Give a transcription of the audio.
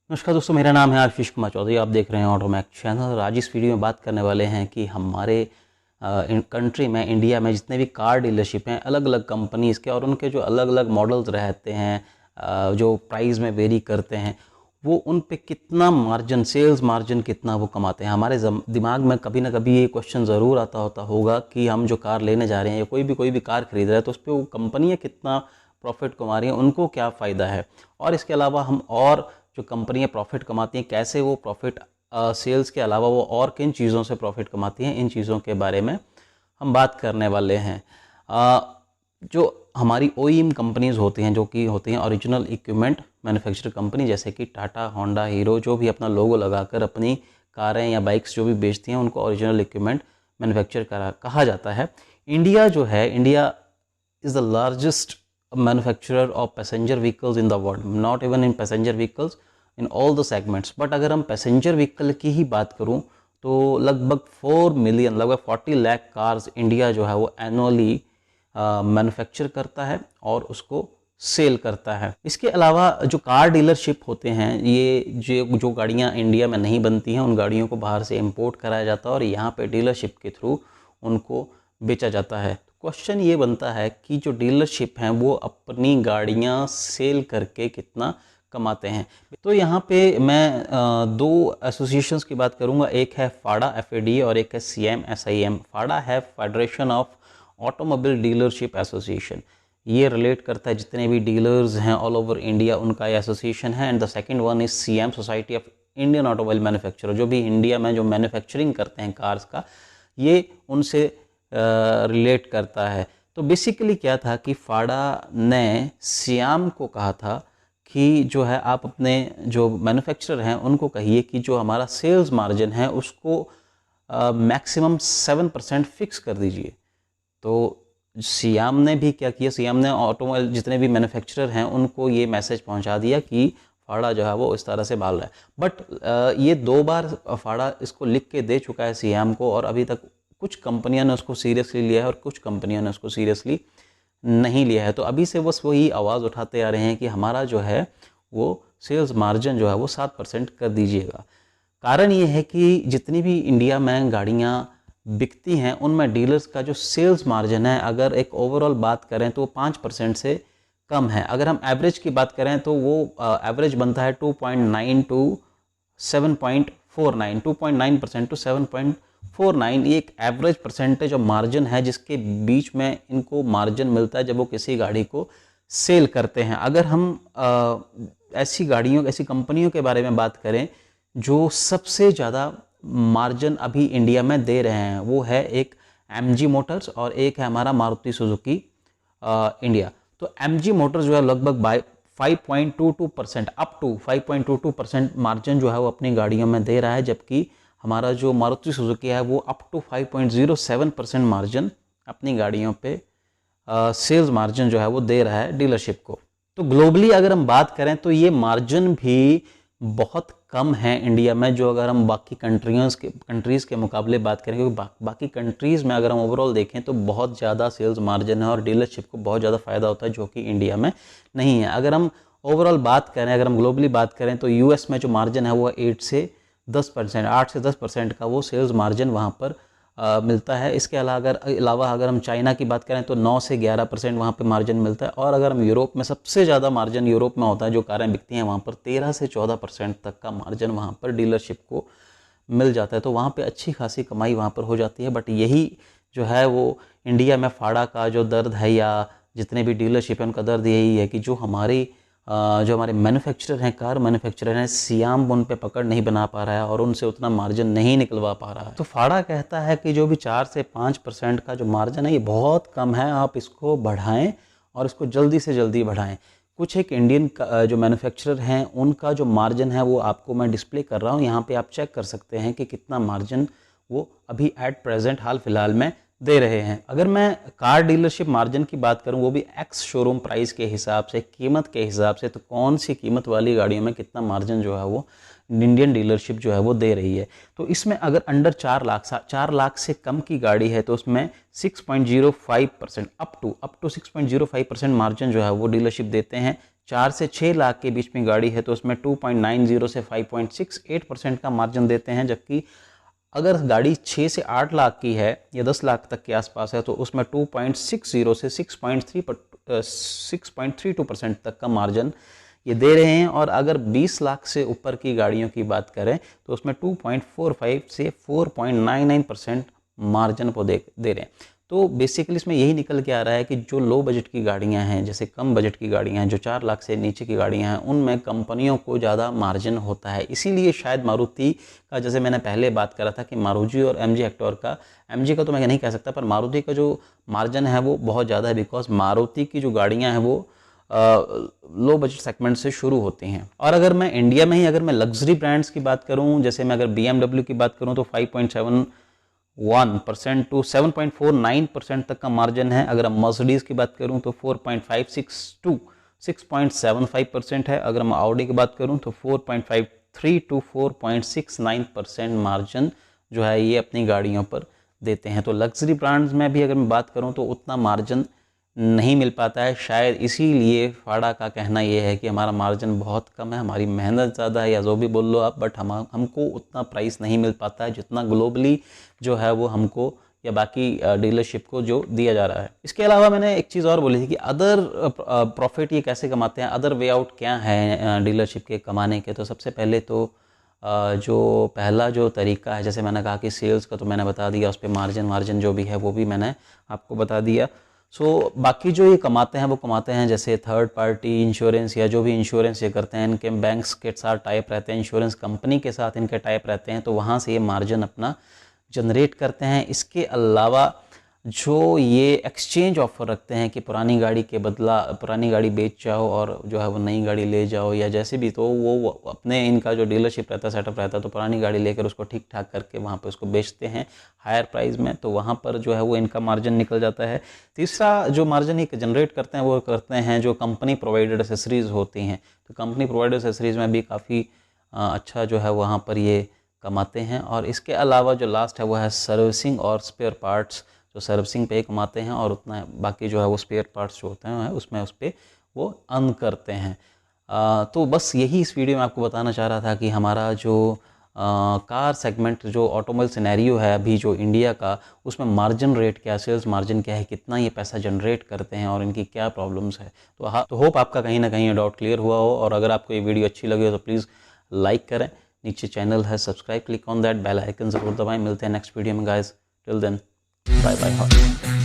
नमस्कार दोस्तों, मेरा नाम है आशीष कुमार चौधरी। आप देख रहे हैं ऑटोमैक चैनल। और आज इस वीडियो में बात करने वाले हैं कि हमारे कंट्री में, इंडिया में जितने भी कार डीलरशिप हैं अलग अलग कंपनीज़ के, और उनके जो अलग अलग मॉडल्स रहते हैं, जो प्राइस में वेरी करते हैं, वो उन पे कितना मार्जिन, सेल्स मार्जिन कितना वो कमाते हैं। हमारे दिमाग में कभी ना कभी ये क्वेश्चन ज़रूर आता होगा कि हम जो कार लेने जा रहे हैं या कोई भी कार खरीद रहा है तो उस पर वो कंपनियाँ कितना प्रॉफिट कमा रही हैं, उनको क्या फ़ायदा है। और इसके अलावा हम और जो कंपनियां प्रॉफिट कमाती हैं, कैसे वो प्रॉफिट सेल्स के अलावा वो और किन चीज़ों से प्रॉफिट कमाती हैं, इन चीज़ों के बारे में हम बात करने वाले हैं। जो हमारी OEM कंपनीज़ होती हैं, जो कि होती हैं ओरिजिनल इक्विपमेंट मैन्युफैक्चर कंपनी, जैसे कि टाटा, होंडा, हीरो, जो भी अपना लोगो लगाकर अपनी कारें या बाइक्स जो भी बेचती हैं उनको ओरिजिनल इक्विपमेंट मैन्युफैक्चर कहा जाता है। इंडिया जो है, India is the largest manufacturer of passenger vehicles in the world, not even in passenger vehicles, in all the segments। But अगर हम पैसेंजर व्हीकल की ही बात करूं तो लगभग 4 मिलियन, लगभग 40 लाख कार्स इंडिया जो है वो एनुअली मैन्युफैक्चर करता है और उसको सेल करता है। इसके अलावा जो कार डीलरशिप होते हैं, ये जो गाड़ियां इंडिया में नहीं बनती हैं उन गाड़ियों को बाहर से इंपोर्ट कराया जाता है और यहाँ पे डीलरशिप के थ्रू उनको बेचा जाता है। क्वेश्चन ये बनता है कि जो डीलरशिप हैं वो अपनी गाड़ियां सेल करके कितना कमाते हैं। तो यहाँ पे मैं दो एसोसिएशंस की बात करूँगा। एक है फाड़ा FADA और एक है CM फाड़ा है federation of automobile dealership association. ये रिलेट करता है जितने भी डीलर्स हैं ऑल ओवर इंडिया, उनका ये एसोसिएशन है। And the second one is CM, society of Indian automobile manufacturer, जो भी इंडिया में जो मैन्युफैक्चरिंग करते हैं कार्स का, ये उनसे रिलेट करता है। तो बेसिकली क्या था कि फाड़ा ने सियाम को कहा था कि जो है आप अपने जो मैन्युफैक्चरर हैं उनको कहिए कि जो हमारा सेल्स मार्जिन है उसको मैक्सिमम 7% फिक्स कर दीजिए। तो सियाम ने भी क्या किया, सियाम ने ऑटोमोबाइल जितने भी मैन्युफैक्चरर हैं उनको ये मैसेज पहुंचा दिया कि फाड़ा जो है वो इस तरह से बाल रहा है। बट ये 2 बार फाड़ा इसको लिख के दे चुका है सियाम को, और अभी तक कुछ कंपनियों ने उसको सीरियसली लिया है और कुछ कंपनियों ने उसको सीरियसली नहीं लिया है। तो अभी से बस वही आवाज़ उठाते आ रहे हैं कि हमारा जो है वो सेल्स मार्जिन जो है वो 7% कर दीजिएगा। कारण ये है कि जितनी भी इंडिया में गाड़ियाँ बिकती हैं उनमें डीलर्स का जो सेल्स मार्जिन है, अगर एक ओवरऑल बात करें तो 5% से कम है। अगर हम एवरेज की बात करें तो वो एवरेज बनता है 2.9 टू 7.49, 2.9% टू 7.49। ये एक एवरेज परसेंटेज ऑफ मार्जिन है जिसके बीच में इनको मार्जिन मिलता है जब वो किसी गाड़ी को सेल करते हैं। अगर हम ऐसी कंपनियों के बारे में बात करें जो सबसे ज़्यादा मार्जिन अभी इंडिया में दे रहे हैं, वो है एक MG मोटर्स और एक है हमारा मारुति सुजुकी इंडिया। तो MG मोटर्स जो है लगभग 5.22%, अप टू 5.22% मार्जिन जो है वो अपनी गाड़ियों में दे रहा है, जबकि हमारा जो मारुति सुजुकी है वो अप टू 5.07% मार्जिन अपनी गाड़ियों पे सेल्स मार्जिन जो है वो दे रहा है डीलरशिप को। तो ग्लोबली अगर हम बात करें तो ये मार्जिन भी बहुत कम है इंडिया में, जो अगर हम बाकी कंट्रीज़ के मुकाबले बात करें, क्योंकि बाकी कंट्रीज़ में अगर हम ओवरऑल देखें तो बहुत ज़्यादा सेल्स मार्जिन है और डीलरशिप को बहुत ज़्यादा फ़ायदा होता है, जो कि इंडिया में नहीं है। अगर हम ओवरऑल बात करें, अगर हम ग्लोबली बात करें तो US में जो मार्जिन है वो 8 से 10% का वो सेल्स मार्जिन वहाँ पर मिलता है। इसके अलावा अगर हम चाइना की बात करें तो 9 से 11% वहाँ पे मार्जिन मिलता है। और अगर हम यूरोप में, सबसे ज़्यादा मार्जिन यूरोप में होता है, जो कारें बिकती हैं वहाँ पर 13 से 14% तक का मार्जिन वहाँ पर डीलरशिप को मिल जाता है। तो वहाँ पे अच्छी खासी कमाई वहाँ पर हो जाती है। बट यही जो है वो इंडिया में फाड़ा का जो दर्द है, या जितने भी डीलरशिप है उनका दर्द यही है कि जो हमारे मैन्युफैक्चरर हैं, कार मैन्युफैक्चरर हैं, सियाम उन पे पकड़ नहीं बना पा रहा है और उनसे उतना मार्जिन नहीं निकलवा पा रहा है। तो फाड़ा कहता है कि जो भी 4 से 5% का जो मार्जिन है ये बहुत कम है, आप इसको बढ़ाएं और इसको जल्दी से जल्दी बढ़ाएं। कुछ एक इंडियन जो मैन्युफैक्चरर हैं उनका जो मार्जिन है वो आपको मैं डिस्प्ले कर रहा हूँ, यहाँ पे आप चेक कर सकते हैं कि कितना मार्जिन वो अभी एट प्रेजेंट हाल फिलहाल में दे रहे हैं। अगर मैं कार डीलरशिप मार्जिन की बात करूं, वो भी एक्स शोरूम प्राइस के हिसाब से, कीमत के हिसाब से, तो कौन सी कीमत वाली गाड़ियों में कितना मार्जिन जो है वो इंडियन डीलरशिप जो है वो दे रही है। तो इसमें अगर अंडर 4 लाख से कम की गाड़ी है तो उसमें 6.05% अप टू 6.05% मार्जिन जो है वो डीलरशिप देते हैं। 4 से 6 लाख के बीच में गाड़ी है तो उसमें 2.90 से 5.68% का मार्जिन देते हैं। जबकि अगर गाड़ी 6 से 8 लाख की है या 10 लाख तक के आसपास है तो उसमें 2.60 से 6.32% तक का मार्जिन ये दे रहे हैं। और अगर 20 लाख से ऊपर की गाड़ियों की बात करें तो उसमें 2.45 से 4.99% मार्जिन को दे रहे हैं। तो बेसिकली इसमें यही निकल के आ रहा है कि जो लो बजट की गाड़ियां हैं, जैसे कम बजट की गाड़ियां हैं, जो 4 लाख से नीचे की गाड़ियां हैं, उनमें कंपनियों को ज़्यादा मार्जिन होता है। इसीलिए शायद मारुति का, जैसे मैंने पहले बात करा था कि मारुति और MG हेक्टर का, MG का तो मैं नहीं कह सकता, पर मारुति का जो मार्जिन है वो बहुत ज़्यादा है। बिकॉज मारुति की जो गाड़ियाँ हैं वो लो बजट सेगमेंट से शुरू होती हैं। और अगर मैं इंडिया में ही अगर मैं लग्जरी ब्रांड्स की बात करूं, जैसे मैं अगर BMW की बात करूं तो 5.71% टू 7.49% तक का मार्जिन है। अगर मैं मर्सिडीज की बात करूं तो 4.56 टू 6.75% है। अगर मैं ऑडी की बात करूं तो 4.53 टू 4.69% मार्जिन जो है ये अपनी गाड़ियों पर देते हैं। तो लग्जरी ब्रांड्स में भी अगर मैं बात करूं तो उतना मार्जिन नहीं मिल पाता है। शायद इसीलिए फाड़ा का कहना यह है कि हमारा मार्जिन बहुत कम है, हमारी मेहनत ज़्यादा है या जो भी बोल लो आप, बट हमको उतना प्राइस नहीं मिल पाता है जितना ग्लोबली जो है वो हमको या बाकी डीलरशिप को जो दिया जा रहा है। इसके अलावा मैंने एक चीज़ और बोली थी कि अदर प्रॉफिट ये कैसे कमाते हैं, अदर वे आउट क्या है डीलरशिप के कमाने के। तो सबसे पहले तो जो पहला जो तरीका है, जैसे मैंने कहा कि सेल्स का तो मैंने बता दिया, उस पर मार्जिन जो भी है वो भी मैंने आपको बता दिया। बाकी जो ये कमाते हैं वो कमाते हैं जैसे थर्ड पार्टी इंश्योरेंस या जो भी इंश्योरेंस ये करते हैं, इनके बैंक्स के साथ टाइप रहते हैं, इंश्योरेंस कंपनी के साथ इनके टाइप रहते हैं, तो वहाँ से ये मार्जिन अपना जनरेट करते हैं। इसके अलावा जो ये एक्सचेंज ऑफर रखते हैं कि पुरानी गाड़ी के बदला पुरानी गाड़ी बेच जाओ और जो है वो नई गाड़ी ले जाओ या जैसे भी, तो वो अपने इनका जो डीलरशिप रहता है, सेटअप रहता है, तो पुरानी गाड़ी लेकर उसको ठीक ठाक करके वहाँ पे उसको बेचते हैं हायर प्राइस में, तो वहाँ पर जो है वो इनका मार्जिन निकल जाता है। तीसरा जो मार्जिन एक जनरेट करते हैं वो करते हैं जो कंपनी प्रोवाइडेड एसेसरीज़ होती हैं। तो कंपनी प्रोवाइडेड एसेसरीज़ में भी काफ़ी अच्छा जो है वहाँ पर ये कमाते हैं। और इसके अलावा जो लास्ट है वो है सर्विसिंग और स्पेयर पार्ट्स। तो सर्विसिंग पे कमाते हैं और उतना बाकी जो है वो स्पेयर पार्ट्स जो होते हैं उसमें उस पर वो अर्न करते हैं। तो बस यही इस वीडियो में आपको बताना चाह रहा था कि हमारा जो कार सेगमेंट जो ऑटोमोबाइल सिनेरियो है अभी जो इंडिया का, उसमें मार्जिन रेट क्या, सेल्स मार्जिन क्या है, कितना ये पैसा जनरेट करते हैं और इनकी क्या प्रॉब्लम्स है। तो होप आपका कहीं ना कहीं डाउट क्लियर हुआ हो। और अगर आपको ये वीडियो अच्छी लगी हो तो प्लीज़ लाइक करें, नीचे चैनल है subscribe, click on that bell icon ज़रूर दबाएं। मिलते हैं नेक्स्ट वीडियो में guys, till then bye bye.